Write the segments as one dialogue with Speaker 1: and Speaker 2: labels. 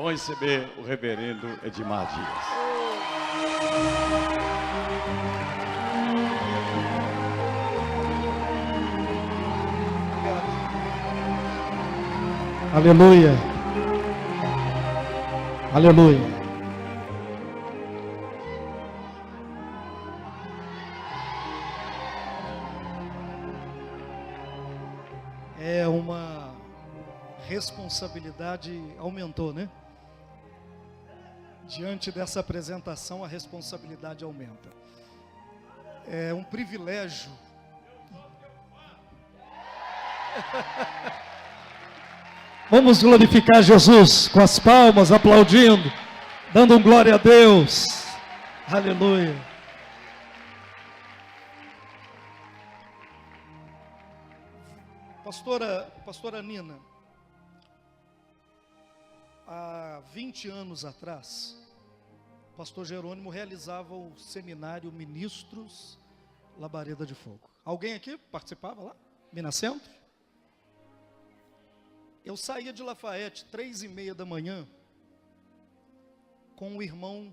Speaker 1: Vão receber o reverendo Edmar Dias.
Speaker 2: Aleluia. Aleluia. É uma responsabilidade, aumentou, né? Diante dessa apresentação, a responsabilidade aumenta. É um privilégio. Vamos glorificar Jesus com as palmas, aplaudindo, dando um glória a Deus. Aleluia. Pastora Nina, há 20 anos atrás, o pastor Jerônimo realizava o seminário Ministros Labareda de Fogo. Alguém aqui participava lá? Minas Centro? Eu saía de Lafayette 3h30 da manhã com o irmão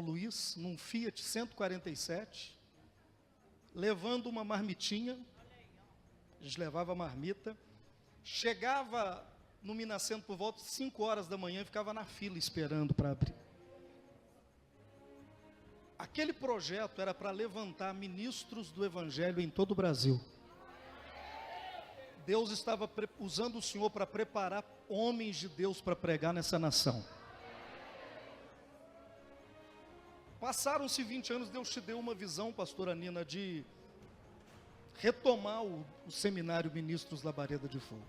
Speaker 2: Luiz, num Fiat 147, levando uma marmitinha. A gente levava a marmita, chegava no Minas Centro por volta de 5 horas da manhã e ficava na fila esperando para abrir. Aquele projeto era para levantar ministros do Evangelho em todo o Brasil. Deus estava usando o Senhor para preparar homens de Deus para pregar nessa nação. Passaram-se 20 anos, Deus te deu uma visão, pastora Nina, de retomar o seminário Ministros Labareda de Fogo.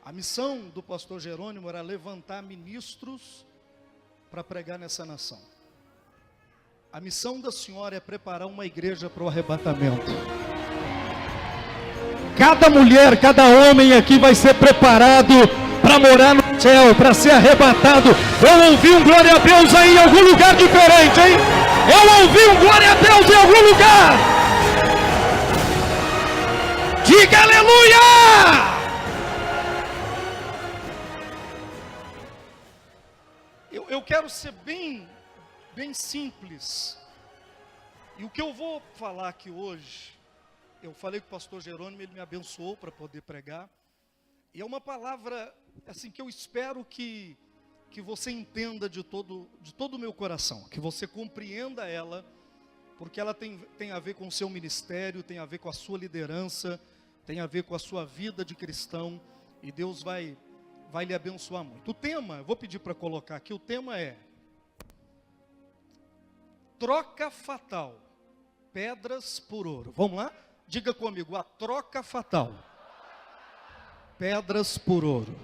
Speaker 2: A missão do pastor Jerônimo era levantar ministros para pregar nessa nação. A missão da senhora é preparar uma igreja para o arrebatamento. Cada mulher, cada homem aqui vai ser preparado para morar no céu, para ser arrebatado. Eu ouvi um glória a Deus aí em algum lugar diferente, hein? Eu ouvi um glória a Deus em algum lugar. Diga aleluia! Eu quero ser bem simples. E o que eu vou falar aqui hoje, eu falei com o pastor Jerônimo, ele me abençoou para poder pregar. E é uma palavra assim que eu espero que você entenda de todo o meu coração, que você compreenda ela, porque ela tem a ver com o seu ministério, tem a ver com a sua liderança, tem a ver com a sua vida de cristão, e Deus vai lhe abençoar muito. O tema, eu vou pedir para colocar aqui, o tema é troca fatal, pedras por ouro. Vamos lá? Diga comigo, a troca fatal, pedras por ouro.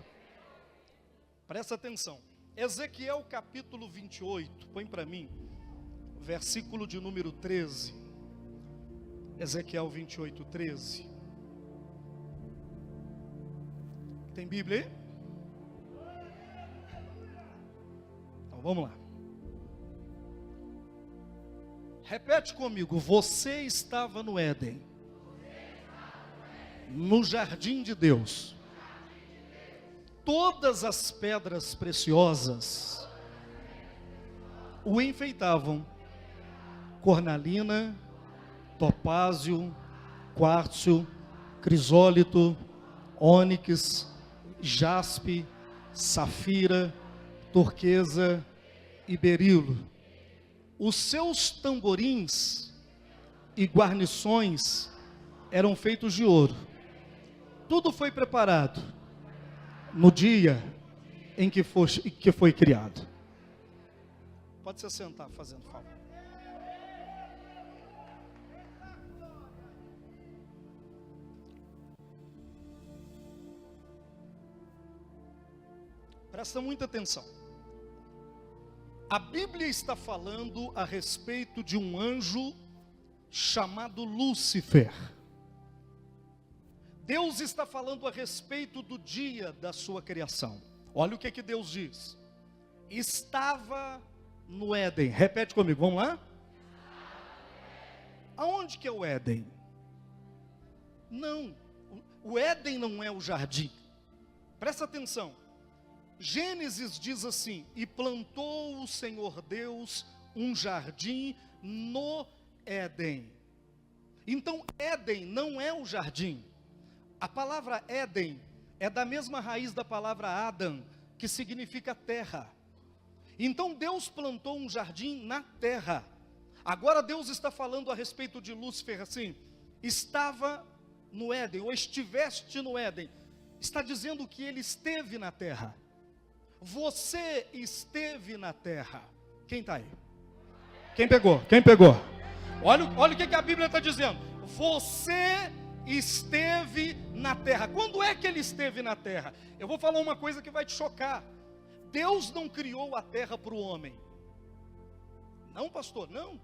Speaker 2: Presta atenção. Ezequiel capítulo 28, põe para mim, versículo de número 13. Ezequiel 28, 13. Tem Bíblia aí? Então vamos lá. Repete comigo, você estava no Éden, no jardim de Deus. Todas as pedras preciosas o enfeitavam: cornalina, topázio, quartzo, crisólito, ônix, jaspe, safira, turquesa e berilo. Os seus tamborins e guarnições eram feitos de ouro. Tudo foi preparado no dia em que foi criado. Pode se sentar, fazendo favor. Presta muita atenção. A Bíblia está falando a respeito de um anjo chamado Lúcifer. Deus está falando a respeito do dia da sua criação. Olha o que Deus diz. Estava no Éden. Repete comigo, vamos lá? Aonde que é o Éden? Não, o Éden não é o jardim. Presta atenção. Gênesis diz assim: e plantou o Senhor Deus um jardim no Éden. Então Éden não é o jardim. A palavra Éden é da mesma raiz da palavra Adam, que significa terra. Então Deus plantou um jardim na terra. Agora Deus está falando a respeito de Lúcifer assim: estava no Éden, ou estiveste no Éden. Está dizendo que ele esteve na terra. Você esteve na terra. Quem está aí? Quem pegou? Quem pegou? Olha o que a Bíblia está dizendo. Você esteve na terra. Quando é que ele esteve na terra? Eu vou falar uma coisa que vai te chocar. Deus não criou a terra para o homem. Não, pastor, não.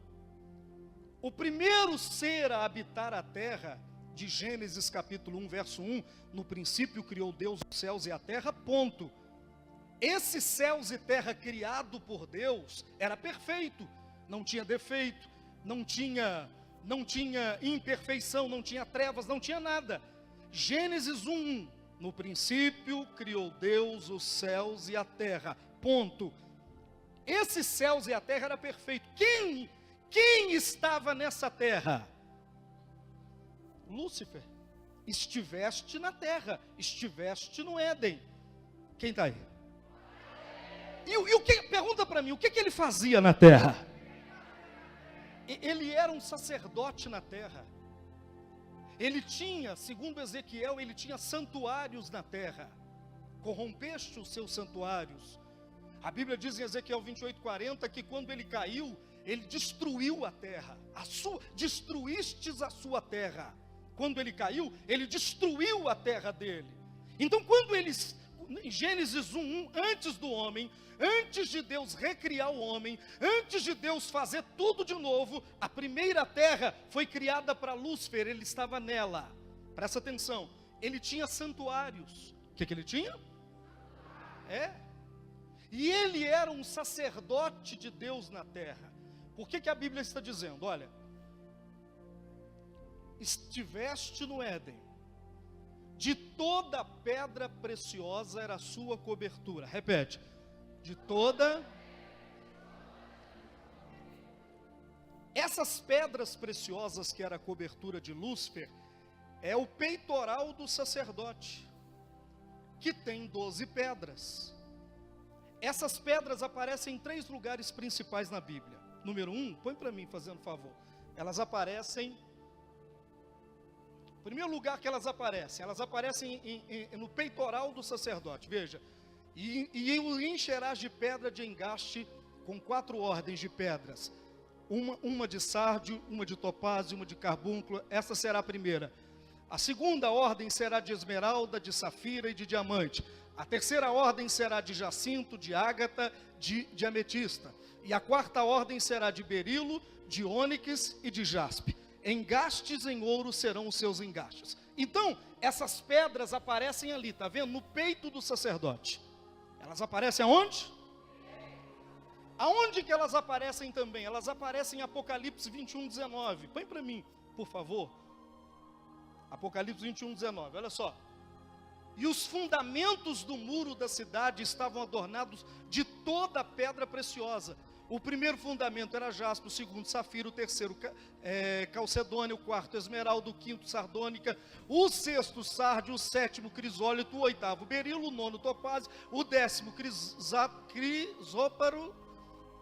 Speaker 2: O primeiro ser a habitar a terra, de Gênesis capítulo 1, verso 1, no princípio criou Deus os céus e a terra, ponto. Esse céus e terra criado por Deus era perfeito, não tinha defeito, não tinha imperfeição, não tinha trevas, não tinha nada. Gênesis 1, no princípio criou Deus os céus e a terra, ponto. Esses céus e a terra era perfeito. Quem estava nessa terra? Lúcifer. Estiveste na terra, estiveste no Éden. Quem está aí? E o que, pergunta para mim, o que ele fazia na terra? Ele era um sacerdote na terra. Ele tinha, segundo Ezequiel, ele tinha santuários na terra. Corrompeste os seus santuários. A Bíblia diz em Ezequiel 28:40 que quando ele caiu, ele destruiu a terra. Destruístes a sua terra. Quando ele caiu, ele destruiu a terra dele. Então quando eles, em Gênesis 1, antes do homem, antes de Deus recriar o homem, antes de Deus fazer tudo de novo, a primeira terra foi criada para Lúcifer, ele estava nela. Presta atenção, ele tinha santuários. O que ele tinha? E ele era um sacerdote de Deus na terra. Por que a Bíblia está dizendo? Olha, estiveste no Éden, de toda pedra preciosa era a sua cobertura. Repete. De toda. Essas pedras preciosas que era a cobertura de Lúcifer, é o peitoral do sacerdote, que tem 12 pedras. Essas pedras aparecem em 3 lugares principais na Bíblia. Número 1, põe para mim, fazendo favor. Elas aparecem, o primeiro lugar que elas aparecem no peitoral do sacerdote. Veja, e o encherás de pedra de engaste com 4 ordens de pedras. Uma de sárdio, uma de topázio, uma de carbúnculo. Essa será a primeira. A segunda ordem será de esmeralda, de safira e de diamante. A terceira ordem será de jacinto, de ágata, de ametista. E a quarta ordem será de berilo, de ônix e de jaspe. Engastes em ouro serão os seus engastes. Então, essas pedras aparecem ali, está vendo? No peito do sacerdote. Elas aparecem aonde? Aonde que elas aparecem também? Elas aparecem em Apocalipse 21:19. Põe para mim, por favor. Apocalipse 21:19, olha só. E os fundamentos do muro da cidade estavam adornados de toda a pedra preciosa. O primeiro fundamento era jaspe, o segundo safira, o terceiro calcedônia, o quarto esmeralda, o quinto sardônica, o sexto sárdio, o sétimo crisólito, o oitavo berilo, o nono topázio, o 10º crisóparo,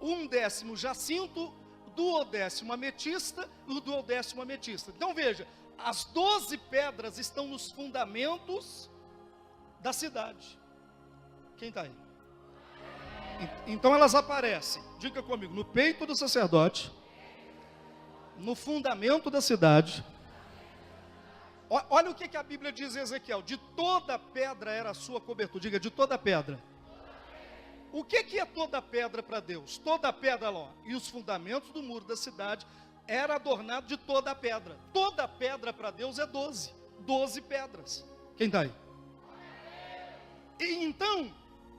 Speaker 2: o 11º jacinto, o 12º ametista e o 12º ametista. Então veja, as 12 pedras estão nos fundamentos da cidade. Quem está aí? Então elas aparecem, diga comigo, no peito do sacerdote, no fundamento da cidade. Olha o que a Bíblia diz em Ezequiel: de toda pedra era a sua cobertura. Diga, de toda pedra. O que é toda pedra para Deus? Toda pedra lá, e os fundamentos do muro da cidade era adornado de toda a pedra. Toda pedra para Deus é 12 pedras. Quem está aí? E então,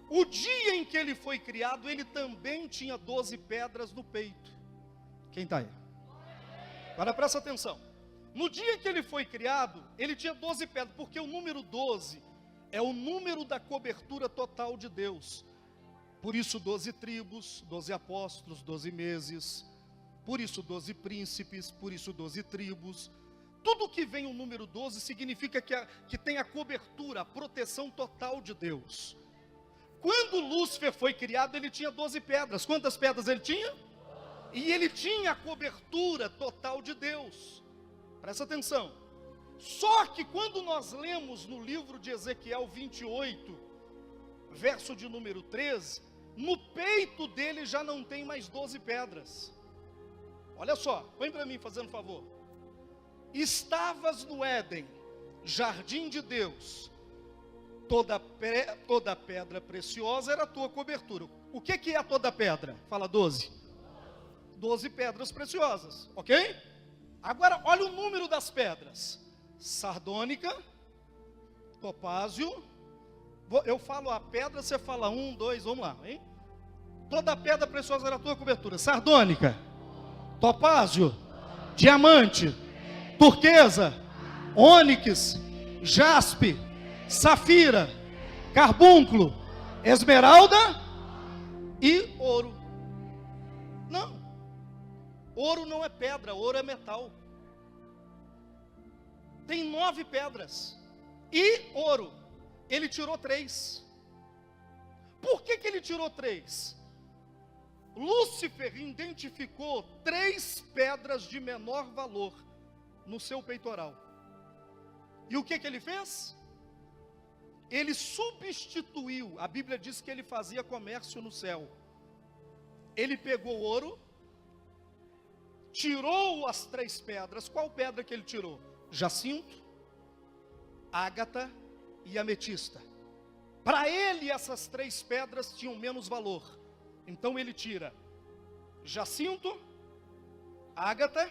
Speaker 2: o dia em que ele foi criado, ele também tinha 12 pedras no peito. Quem está aí? Agora presta atenção. No dia em que ele foi criado, ele tinha 12 pedras, porque o número 12 é o número da cobertura total de Deus. Por isso 12 tribos, 12 apóstolos, 12 meses, por isso 12 príncipes, por isso 12 tribos. Tudo que vem o número 12 significa que tem a cobertura, a proteção total de Deus. Quando Lúcifer foi criado, ele tinha 12 pedras. Quantas pedras ele tinha? E ele tinha a cobertura total de Deus. Presta atenção. Só que quando nós lemos no livro de Ezequiel 28, verso de número 13, no peito dele já não tem mais 12 pedras. Olha só, põe para mim fazendo favor. Estavas no Éden, jardim de Deus, toda pedra preciosa era a tua cobertura. O que é toda pedra? Fala 12. 12 pedras preciosas, ok? Agora olha o número das pedras: sardônica, topázio. Eu falo a pedra, você fala 1, 2, vamos lá, hein? Toda pedra preciosa era a tua cobertura: sardônica, topázio, diamante, turquesa, ônix, jaspe, safira, carbúnculo, esmeralda e ouro. Não, ouro não é pedra, ouro é metal. Tem 9 pedras e ouro. Ele tirou 3. Por que ele tirou 3? Lúcifer identificou 3 pedras de menor valor no seu peitoral. E o que ele fez? Ele substituiu. A Bíblia diz que ele fazia comércio no céu. Ele pegou ouro, tirou as 3 pedras. Qual pedra que ele tirou? Jacinto, ágata e ametista. Para ele essas 3 pedras tinham menos valor. Então ele tira jacinto, ágata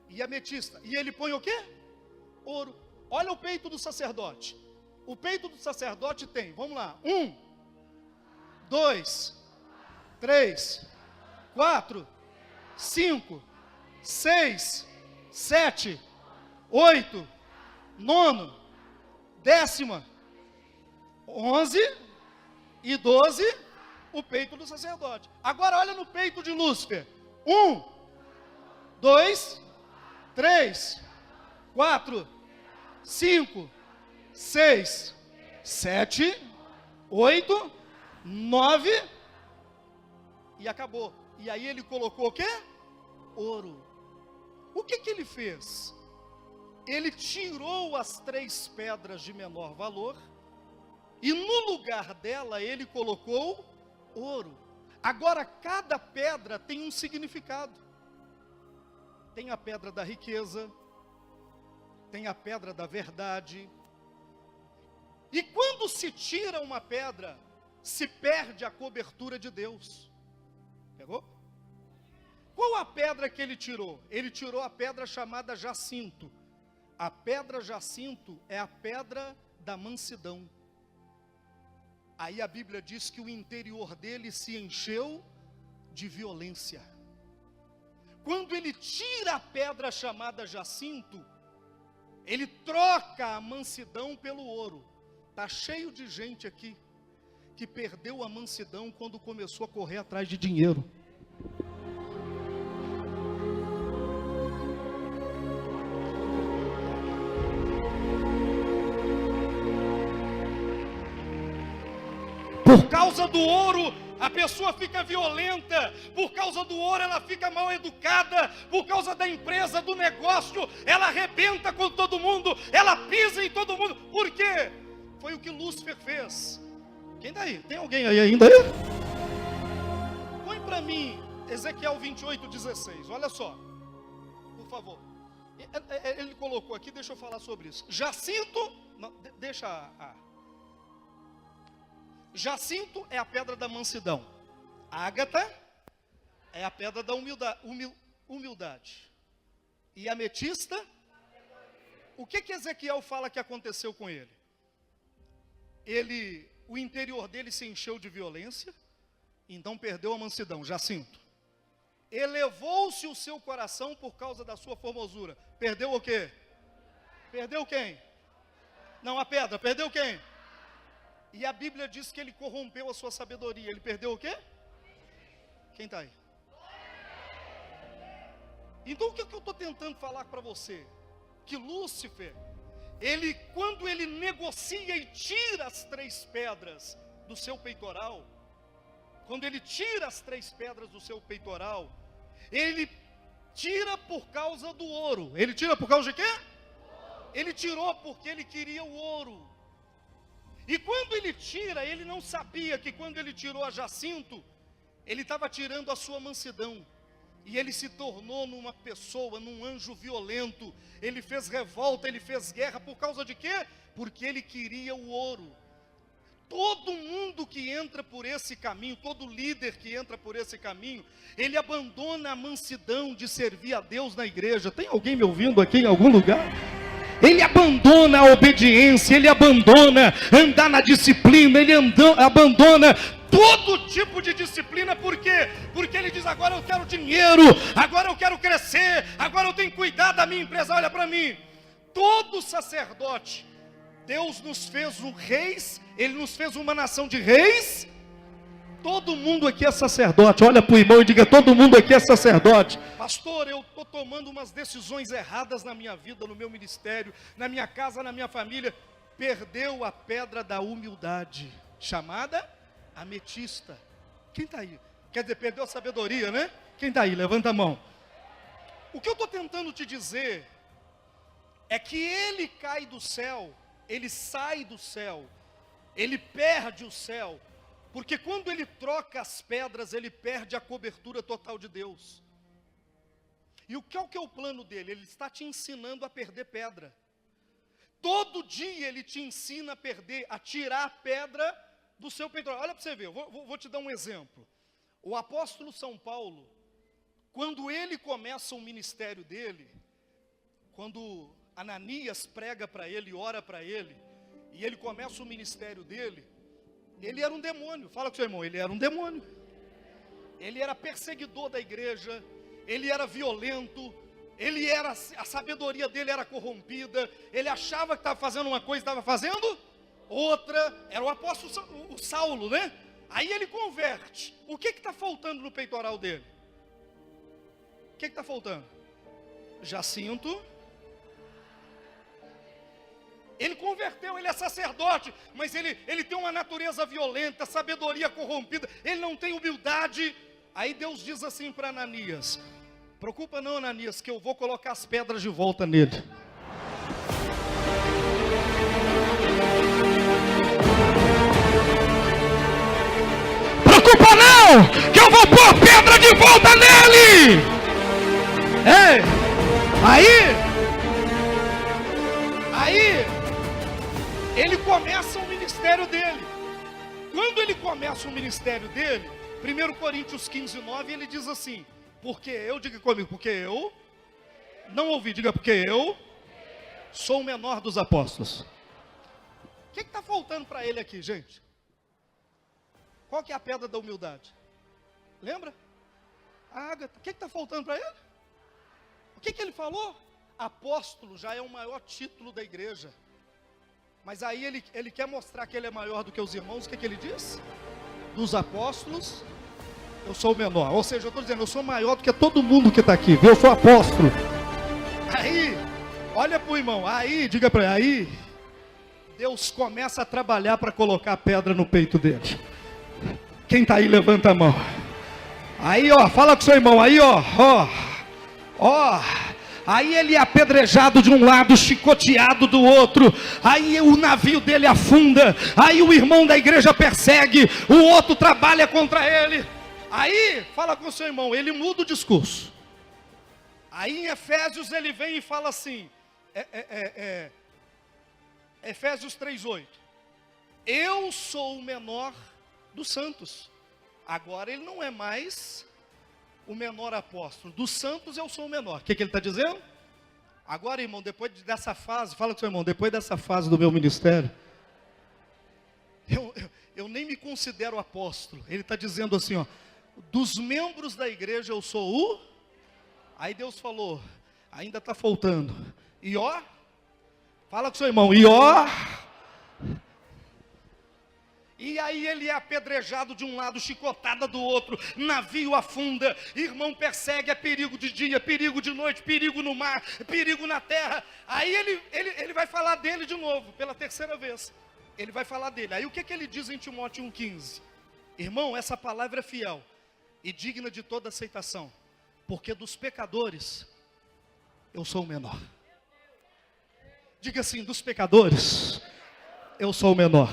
Speaker 2: e ametista. E ele põe o quê? Ouro. Olha o peito do sacerdote. O peito do sacerdote tem, vamos lá, 1, 2, 3, 4, 5, 6, 7, 8, 9, 10ª, 11 e 12, o peito do sacerdote. Agora olha no peito de Lúcifer: 1, 2, 3, 4, 5, 6, 7, 8, 9 e acabou. E aí ele colocou o quê? Ouro. O que ele fez? Ele tirou as 3 pedras de menor valor e no lugar dela ele colocou ouro. Agora cada pedra tem um significado. Tem a pedra da riqueza, tem a pedra da verdade. E quando se tira uma pedra, se perde a cobertura de Deus. Pegou? Qual a pedra que ele tirou? Ele tirou a pedra chamada jacinto. A pedra jacinto é a pedra da mansidão. Aí a Bíblia diz que o interior dele se encheu de violência. Quando ele tira a pedra chamada jacinto, ele troca a mansidão pelo ouro. Está cheio de gente aqui que perdeu a mansidão quando começou a correr atrás de dinheiro. Por causa do ouro, a pessoa fica violenta. Por causa do ouro, ela fica mal educada. Por causa da empresa, do negócio, ela arrebenta com todo mundo. Ela pisa em todo mundo. Por quê? Foi o que Lúcifer fez. Quem está aí? Tem alguém aí ainda? Põe para mim Ezequiel 28, 16. Olha só, por favor. Ele colocou aqui, deixa eu falar sobre isso. Jacinto, não, deixa Jacinto é a pedra da mansidão. Ágata é a pedra da humildade. E ametista, o que Ezequiel fala que aconteceu com ele? O interior dele se encheu de violência, então perdeu a mansidão. Jacinto. Elevou-se o seu coração por causa da sua formosura. Perdeu o quê? Perdeu quem? Não, a pedra. Perdeu quem? E a Bíblia diz que ele corrompeu a sua sabedoria. Ele perdeu o quê? Quem está aí? Então o que eu estou tentando falar para você? Que Lúcifer, quando ele negocia e tira as 3 pedras do seu peitoral, quando ele tira as 3 pedras do seu peitoral, ele tira por causa do ouro. Ele tira por causa de quê? Ele tirou porque ele queria o ouro. E quando ele tira, ele não sabia que quando ele tirou a Jacinto, ele estava tirando a sua mansidão. E ele se tornou numa pessoa, num anjo violento. Ele fez revolta, ele fez guerra. Por causa de quê? Porque ele queria o ouro. Todo mundo que entra por esse caminho, todo líder que entra por esse caminho, ele abandona a mansidão de servir a Deus na igreja. Tem alguém me ouvindo aqui em algum lugar? Ele abandona a obediência, ele abandona andar na disciplina, ele abandona todo tipo de disciplina. Por quê? Porque ele diz: agora eu quero dinheiro, agora eu quero crescer, agora eu tenho que cuidar da minha empresa. Olha para mim, todo sacerdote, Deus nos fez reis, Ele nos fez uma nação de reis. Todo mundo aqui é sacerdote. Olha para o irmão e diga: todo mundo aqui é sacerdote. Pastor, eu estou tomando umas decisões erradas na minha vida, no meu ministério, na minha casa, na minha família. Perdeu a pedra da humildade, chamada ametista. Quem está aí? Quer dizer, perdeu a sabedoria, né? Quem está aí? Levanta a mão. O que eu estou tentando te dizer é que ele cai do céu, ele sai do céu, ele perde o céu, porque quando ele troca as pedras, ele perde a cobertura total de Deus. E o que é o plano dele? Ele está te ensinando a perder pedra. Todo dia ele te ensina a perder, a tirar a pedra do seu peitoral. Olha para você ver, vou te dar um exemplo. O apóstolo São Paulo, quando ele começa o ministério dele, quando Ananias prega para ele, ora para ele, e ele começa o ministério dele, ele era um demônio. Fala com seu irmão, ele era um demônio. Ele era perseguidor da igreja, ele era violento, a sabedoria dele era corrompida, ele achava que estava fazendo uma coisa e estava fazendo outra. Era o apóstolo o Saulo, né? Aí ele converte. O que está faltando no peitoral dele? O que está faltando? Jacinto. Ele converteu, ele é sacerdote, mas ele tem uma natureza violenta, sabedoria corrompida, ele não tem humildade. Aí Deus diz assim para Ananias: preocupa não, Ananias, que eu vou colocar as pedras de volta nele. Preocupa não, que eu vou pôr pedra de volta nele. Aí ele começa o ministério dele. Quando ele começa o ministério dele, 1 Coríntios 15:9, ele diz assim: porque eu, diga comigo, porque eu, não ouvi, diga, porque eu sou o menor dos apóstolos. O que está faltando para ele aqui, gente? Qual que é a pedra da humildade? Lembra? A Ágata. O que está faltando para ele? O que ele falou? Apóstolo já é o maior título da igreja. Mas aí ele quer mostrar que ele é maior do que os irmãos. O que ele diz? Dos apóstolos, eu sou o menor. Ou seja, eu estou dizendo, eu sou maior do que todo mundo que está aqui. Eu sou apóstolo. Aí, olha para o irmão. Aí, diga para ele. Aí, Deus começa a trabalhar para colocar a pedra no peito dele. Quem está aí, levanta a mão. Aí, ó, fala com seu irmão. Aí, ó. Aí ele é apedrejado de um lado, chicoteado do outro. Aí o navio dele afunda. Aí o irmão da igreja persegue. O outro trabalha contra ele. Aí, fala com seu irmão, ele muda o discurso. Aí em Efésios ele vem e fala assim, Efésios 3:8. Eu sou o menor dos santos. Agora ele não é mais o menor apóstolo. Dos santos eu sou o menor. O que ele está dizendo? Agora, irmão, depois dessa fase, fala com seu irmão, depois dessa fase do meu ministério, eu nem me considero apóstolo. Ele está dizendo assim, ó, dos membros da igreja eu sou o... Aí Deus falou, ainda está faltando. E ó, fala com seu irmão, e ó... E aí ele é apedrejado de um lado, chicotada do outro, navio afunda, irmão persegue, é perigo de dia, perigo de noite, perigo no mar, perigo na terra. Aí ele vai falar dele de novo, pela terceira vez. Ele vai falar dele. Aí o que ele diz em Timóteo 1,15? Irmão, essa palavra é fiel e digna de toda aceitação, porque dos pecadores eu sou o menor. Diga assim, dos pecadores eu sou o menor.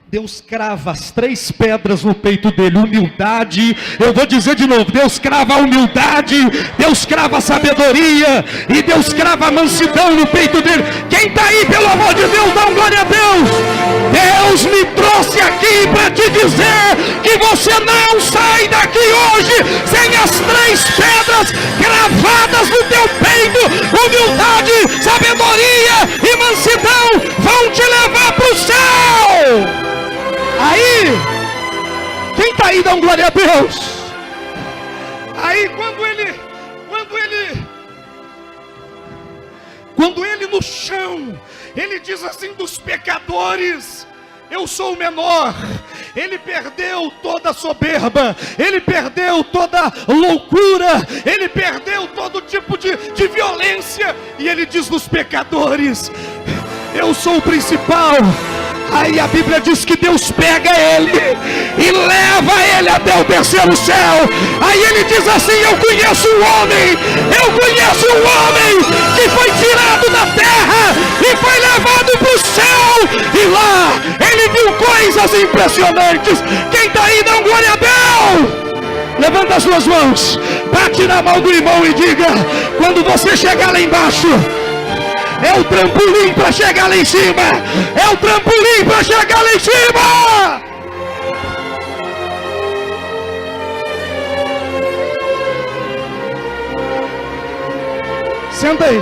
Speaker 2: Deus crava as 3 pedras no peito dele, humildade, eu vou dizer de novo, Deus crava a humildade, Deus crava a sabedoria, e Deus crava a mansidão no peito dele. Quem está aí, pelo amor de Deus, dá um glória a Deus. Deus me trouxe aqui para te dizer que você não sai daqui hoje sem as 3 pedras cravadas no teu peito. Humildade, sabedoria e mansidão vão te levar para o céu. Aí, quem está aí, dá um glória a Deus. Aí quando ele no chão, ele diz assim, dos pecadores eu sou o menor. Ele perdeu toda a soberba, ele perdeu toda loucura, ele perdeu todo tipo de violência, e ele diz dos pecadores eu sou o principal. Aí a Bíblia diz que Deus pega ele e leva ele até o terceiro céu. Aí ele diz assim, eu conheço um homem que foi tirado da terra e foi levado para o céu, e lá ele viu coisas impressionantes. Quem está aí, dá um glória a Deus. Levanta as suas mãos, bate na mão do irmão e diga, quando você chegar lá embaixo, é o trampolim para chegar lá em cima. É o trampolim para chegar lá em cima. Senta aí.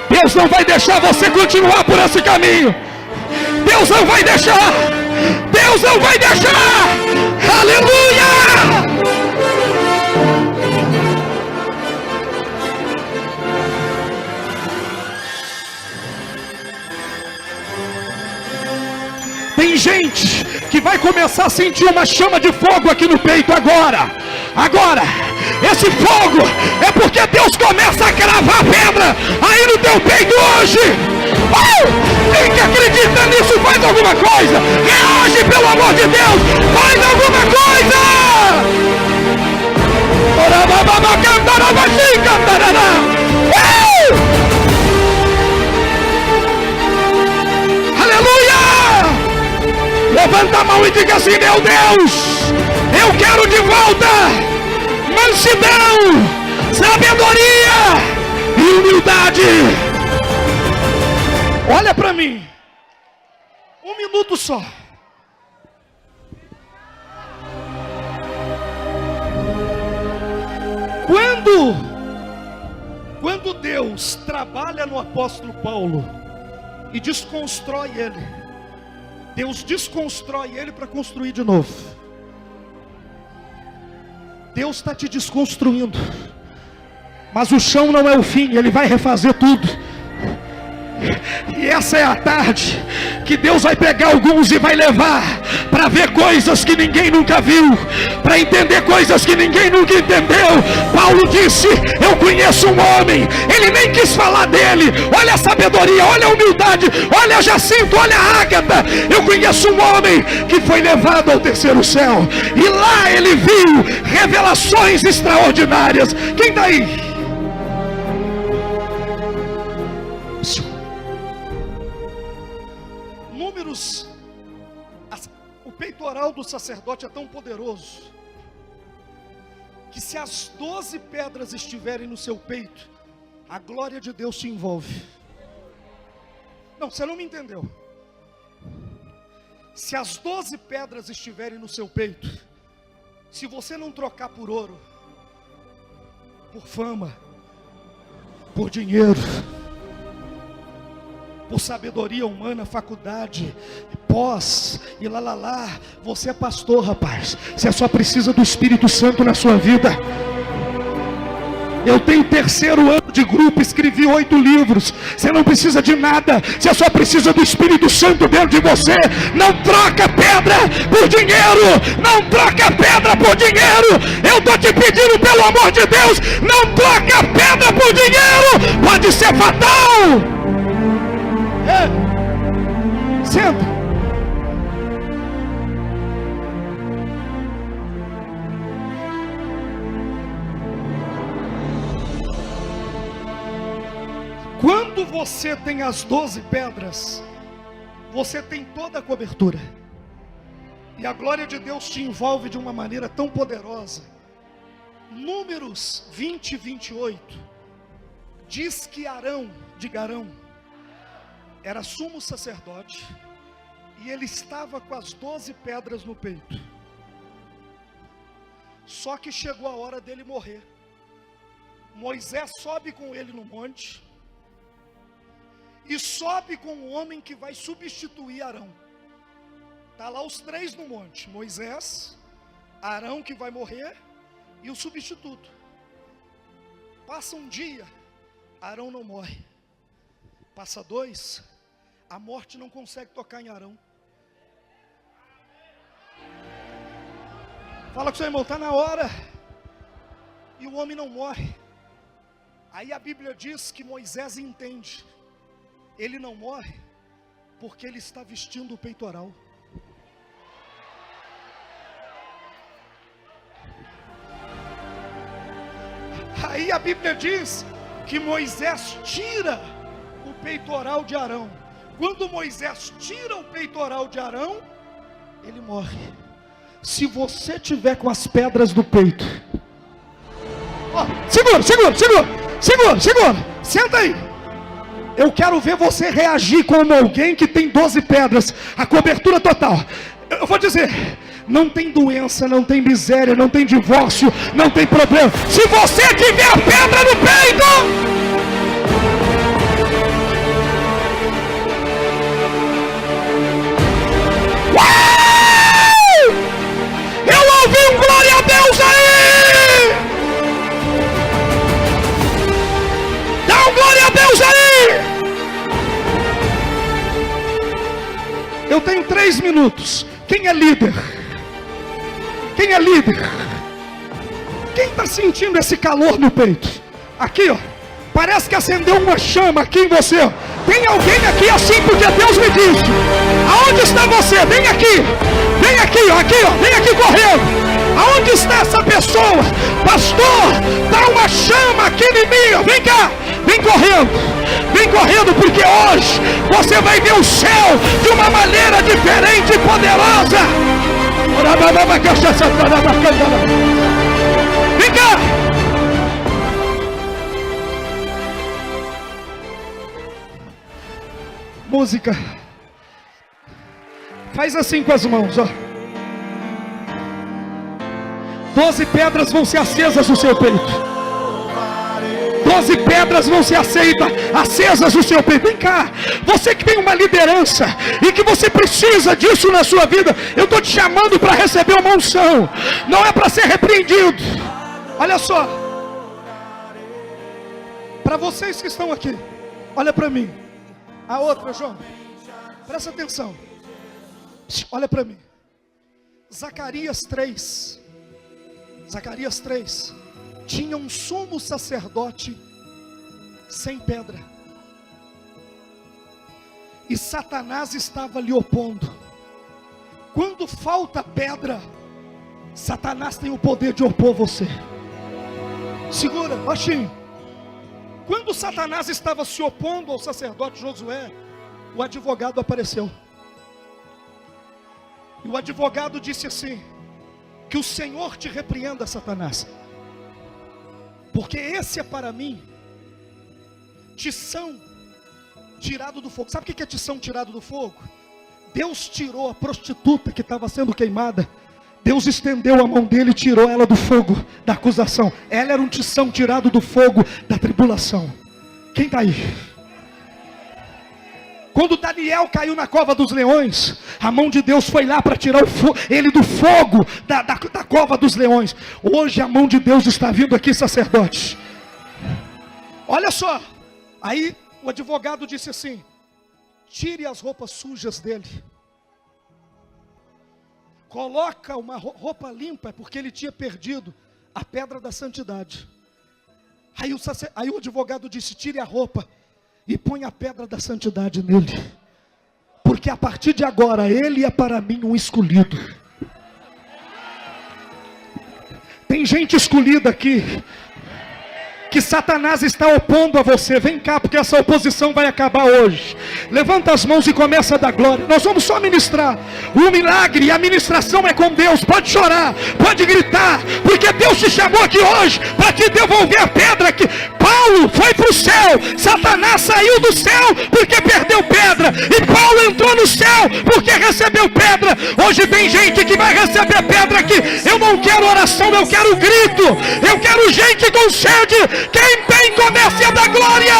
Speaker 2: Deus não vai deixar você continuar por esse caminho. Deus não vai deixar. Deus não vai deixar. Aleluia! Tem gente que vai começar a sentir uma chama de fogo aqui no peito agora. Esse fogo é porque Deus começa a cravar a pedra aí no teu peito hoje. Quem que acredita nisso faz alguma coisa. Reage, pelo amor de Deus. Faz alguma coisa. Aleluia! Levanta a mão e diga assim, meu Deus, eu quero de volta mansidão, sabedoria e humildade. Olha para mim, 1 minuto só. Quando Deus trabalha no apóstolo Paulo e desconstrói ele, Deus desconstrói ele para construir de novo. Deus está te desconstruindo, mas o chão não é o fim, Ele vai refazer tudo. E essa é a tarde que Deus vai pegar alguns e vai levar para ver coisas que ninguém nunca viu, para entender coisas que ninguém nunca entendeu. Paulo disse, eu conheço um homem, ele nem quis falar dele. Olha a sabedoria, olha a humildade, olha a Jacinto, olha a Ágata. Eu conheço um homem que foi levado ao terceiro céu, e lá ele viu revelações extraordinárias. Quem está aí? O peitoral do sacerdote é tão poderoso que se as 12 pedras estiverem no seu peito, a glória de Deus te envolve. Não, você não me entendeu. Se as 12 pedras estiverem no seu peito, se você não trocar por ouro, por fama, por dinheiro, por sabedoria humana, faculdade, pós e lá, você é pastor, rapaz. Você só precisa do Espírito Santo na sua vida. Eu tenho terceiro ano de grupo, escrevi 8 livros. Você não precisa de nada, você só precisa do Espírito Santo dentro de você. Não troca pedra por dinheiro, não troca pedra por dinheiro. Eu estou te pedindo, pelo amor de Deus, não troca pedra por dinheiro, pode ser fatal. Senta. Quando você tem as 12 pedras, você tem toda a cobertura. E a glória de Deus te envolve de uma maneira tão poderosa. Números 20 e 28 diz que Arão, era sumo sacerdote, e ele estava com as 12 pedras no peito. Só que chegou a hora dele morrer. Moisés sobe com ele no monte, e sobe com o homem que vai substituir Arão. Está lá os 3 no monte: Moisés, Arão que vai morrer e o substituto. Passa um dia, Arão não morre. Passa 2, a morte não consegue tocar em Arão. Fala com seu irmão, está na hora. E o homem não morre. Aí a Bíblia diz que Moisés entende. Ele não morre porque ele está vestindo o peitoral. Aí a Bíblia diz que Moisés tira o peitoral de Arão. Quando Moisés tira o peitoral de Arão, ele morre. Se você tiver com as pedras do peito, segura, senta aí. Eu quero ver você reagir como alguém que tem 12 pedras, a cobertura total. Eu vou dizer, não tem doença, não tem miséria, não tem divórcio, não tem problema. Se você tiver a pedra no peito, eu ouvi um glória a Deus aí! Dá um glória a Deus aí! Eu tenho 3 minutos. Quem é líder? Quem é líder? Quem está sentindo esse calor no peito? Aqui, ó. Parece que acendeu uma chama aqui em você. Ó. Tem alguém aqui assim, porque Deus me disse. Aonde está você? Vem aqui. Vem aqui, ó. Aqui, ó. Vem aqui correndo. Aonde está essa pessoa? Pastor, dá uma chama aqui em mim. Ó. Vem cá. Vem correndo. Vem correndo, porque hoje você vai ver o céu de uma maneira diferente e poderosa. Vem cá. Música. Faz assim com as mãos, ó. 12 pedras vão ser acesas no seu peito. 12 pedras vão ser acesas no seu peito. Vem cá, você que tem uma liderança e que você precisa disso na sua vida, eu estou te chamando para receber uma unção. Não é para ser repreendido. Olha só, para vocês que estão aqui, olha para mim. A outra, João, presta atenção. Olha para mim. Zacarias 3 tinha um sumo sacerdote sem pedra, e Satanás estava lhe opondo. Quando falta pedra, Satanás tem o poder de opor você. Segura, baixinho. Quando Satanás estava se opondo ao sacerdote Josué, o advogado apareceu. E o advogado disse assim: que o Senhor te repreenda, Satanás, porque esse é para mim tição tirado do fogo. Sabe o que é tição tirado do fogo? Deus tirou a prostituta que estava sendo queimada. Deus estendeu a mão dele e tirou ela do fogo da acusação. Ela era um tição tirado do fogo da tribulação. Quem está aí? Quando Daniel caiu na cova dos leões, a mão de Deus foi lá para tirar ele do fogo da cova dos leões. Hoje a mão de Deus está vindo aqui, sacerdote. Olha só. Aí o advogado disse assim: tire as roupas sujas dele. Coloca uma roupa limpa, porque ele tinha perdido a pedra da santidade. Aí o advogado disse: tire a roupa e põe a pedra da santidade nele. Porque a partir de agora, ele é para mim um escolhido. Tem gente escolhida aqui, que Satanás está opondo a você. Vem cá, porque essa oposição vai acabar hoje. Levanta as mãos e começa a dar glória. Nós vamos só ministrar. O milagre e a ministração é com Deus. Pode chorar, pode gritar, porque Deus te chamou aqui hoje para te devolver a pedra que Paulo foi para o céu. Satanás saiu do céu porque perdeu pedra, e Paulo entrou no céu porque recebeu pedra. Hoje tem gente que vai receber pedra aqui. Eu não quero oração, eu quero grito. Eu quero gente com sede. Quem tem, comece a dar glória.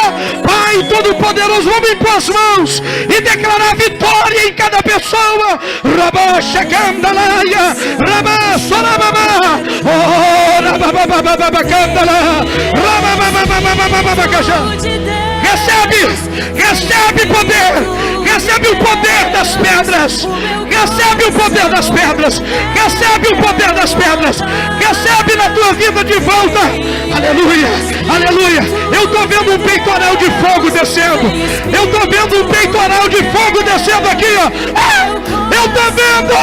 Speaker 2: Pai Todo-Poderoso, vamos impor as mãos e declarar vitória em cada pessoa. Rabá Shekandalaia, Rabá Sorababá, oh Rabababababá Candala, Rababababababá. Recebe poder, recebe o poder das pedras, recebe o poder das pedras, recebe o poder das pedras, recebe na tua vida de volta. Aleluia, aleluia. Eu estou vendo um peitoral de fogo descendo, eu estou vendo um peitoral de fogo descendo aqui, ó. Eu estou vendo.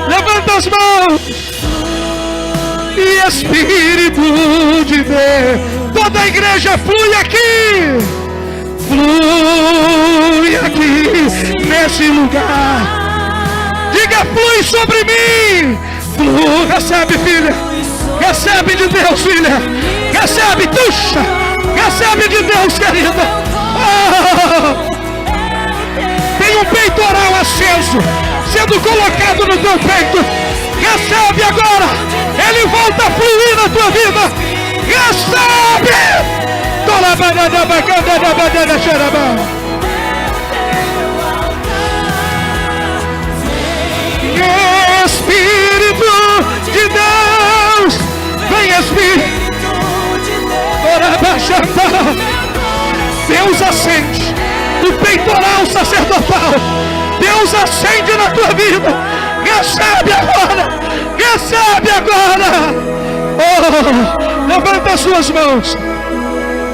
Speaker 2: Levanta as mãos. E Espírito de Deus, toda a igreja flui aqui, nesse lugar. Diga: flui sobre mim. Flui. Recebe, filha, recebe de Deus, filha, recebe, tuxa, recebe de Deus, querida. Tem um peitoral aceso sendo colocado no teu peito. Recebe agora, ele volta a fluir na tua vida. Recebe. Espírito de Deus, vem Espírito. Deus acende o peitoral sacerdotal. Deus acende na tua vida. Recebe agora, recebe agora. Oh, levanta as suas mãos,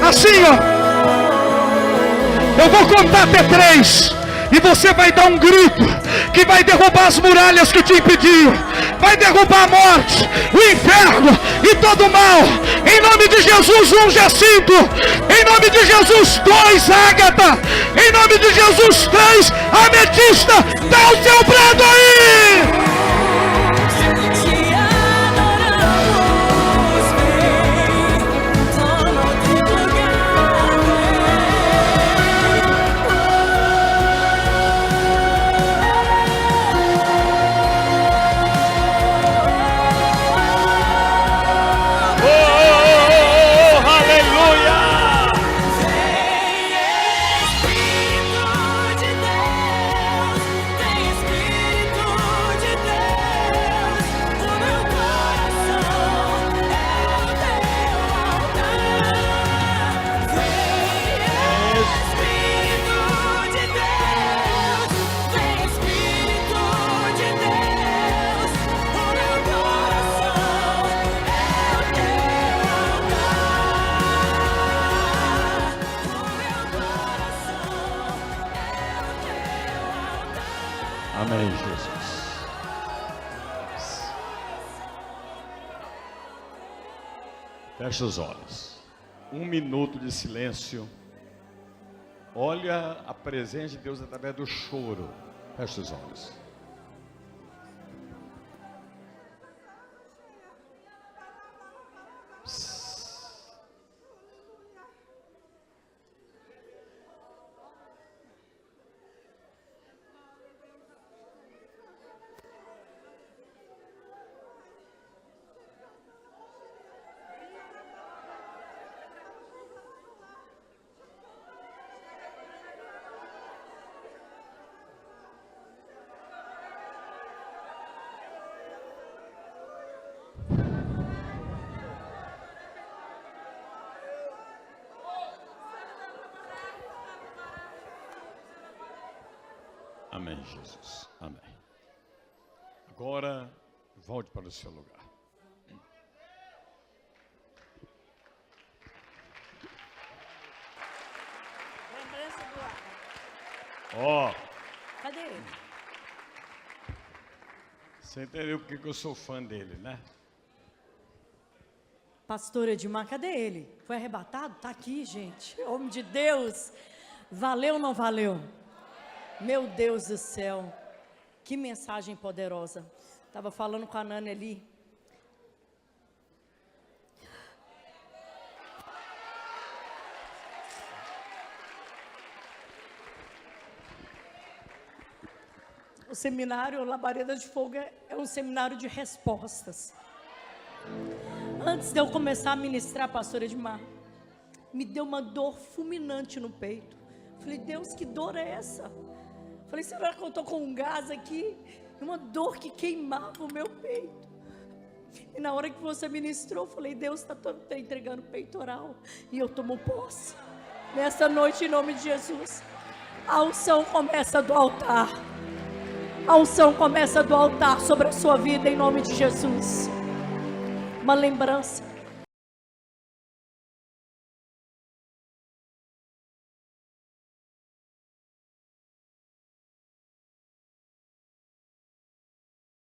Speaker 2: assim, ó. Eu vou contar até 3, e você vai dar um grito que vai derrubar as muralhas que te impediam, vai derrubar a morte, o inferno e todo o mal. Em nome de Jesus, 1 Jacinto. Em nome de Jesus, 2 Ágata. Em nome de Jesus, 3 Ametista. Dá o seu brado aí.
Speaker 1: Amém, Jesus. Feche os olhos. 1 minuto de silêncio. Olha a presença de Deus através do choro. Feche os olhos. Amém, Jesus. Amém. Agora, volte para o seu lugar.
Speaker 3: Lembrança do ar.
Speaker 1: Ó,
Speaker 3: Cadê ele?
Speaker 1: você entendeu porque que eu sou fã dele, né?
Speaker 3: Pastor Edmar, cadê ele? Foi arrebatado? Tá aqui, gente. Homem de Deus. Valeu ou não valeu? Meu Deus do céu. Que mensagem poderosa. Estava falando com a Nani ali. O seminário Labareda de Fogo é um seminário de respostas. Antes de eu começar a ministrar, pastor Edmar, me deu uma dor fulminante no peito. Falei, Deus, que dor é essa? Falei, será que eu estou com um gás aqui? Uma dor que queimava o meu peito. E na hora que você ministrou, eu falei, Deus está entregando peitoral. E eu tomo posse. Nessa noite, em nome de Jesus, a unção começa do altar. A unção começa do altar sobre a sua vida, em nome de Jesus. Uma lembrança.